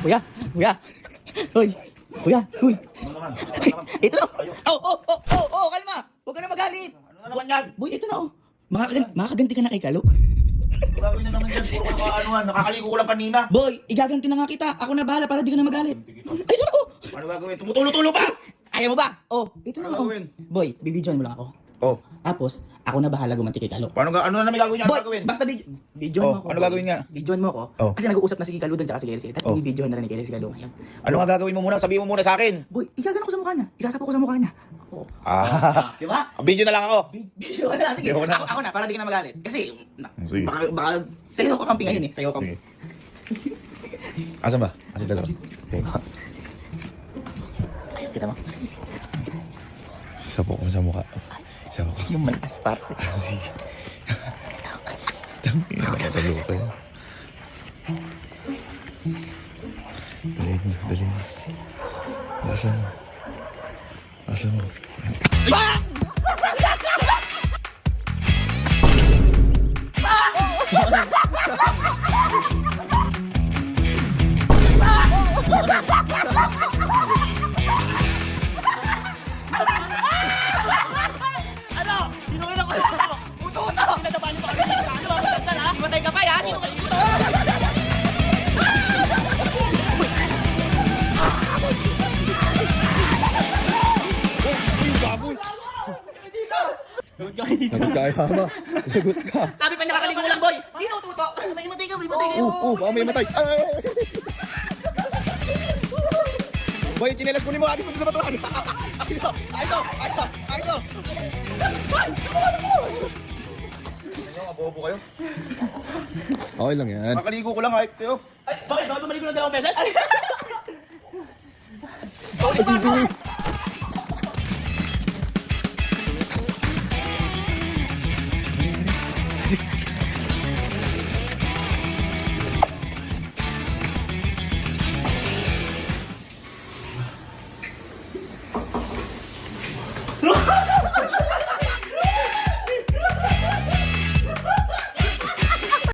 Kuya, kuya. Hoy, kuya, hoy. Ito na. Kalma. Huwag ka na magalit. Ano na naman yan? Boy, ito na oh. Makakaganti ka na kay Kalo. Gagawin na naman yan. Puro ka nakakaligo ko lang kanina. Boy, igaganti na nga kita. Ako na bahala para di ka na magalit. Ay, ito na oh. Ano gagawin? Tumutulo-tulo pa! Ayaw mo ba? Oh, ito na Ano oh. gagawin? Boy, bibidyoan mo lang ako. Oh, Tapos, ako na bahala gumanti kay Kalo. ano na naman gagawin niya? Ano Boy, gagawin? basta videoan mo ako. ano boy. gagawin nga? Videoan mo ako. Oh. Kasi nag-uusap na si Kalo doon tsaka si Kelsey. Tapos Oh. bibidyoan na rin ni Kelsey si Kalo ngayon. Ano nga gagawin mo muna? Sabihin mo muna sa akin. Boy, igagano ko sa mukha niya. Isasapo ko sa mukha niya. Oo. Di ba? Video na lang ako. Video ka na. Sige, Video na. ako na, para di ka na magalit. Kasi, Sige. baka sa'yo ko kampi ngayon eh. Sa'yo ko kampi. Asan ba? Asan dalawa? Ayun, kita mo. Sapo ko sa mukha. Sapo ko. Yung malakas parte. Sige. Dami na nakatalo ko yun. Dali. Asan mo? Asan mo? Ano? Sinungin ako sa ako. Uto-uto! Pinatabahan mo kami. Ano ba? Masaktan ha? Imatay ka pa ha? Sino ka ito? Baboy! Lagot ka kayo dito. Lagot ka kay mama. Lagot ka. Sabi pa niya kakaligo lang, boy. Sino uto-uto? May matay ka, may matay kayo. Baka may matay. Boy, yung chinelas kunin mo. Agis mo sa batuhan. Ito. Bobo kayo. Okay lang yan. Makaligo ko lang, hype kayo. Ay, bakit? Bakit bumalik ko ng 2 beses?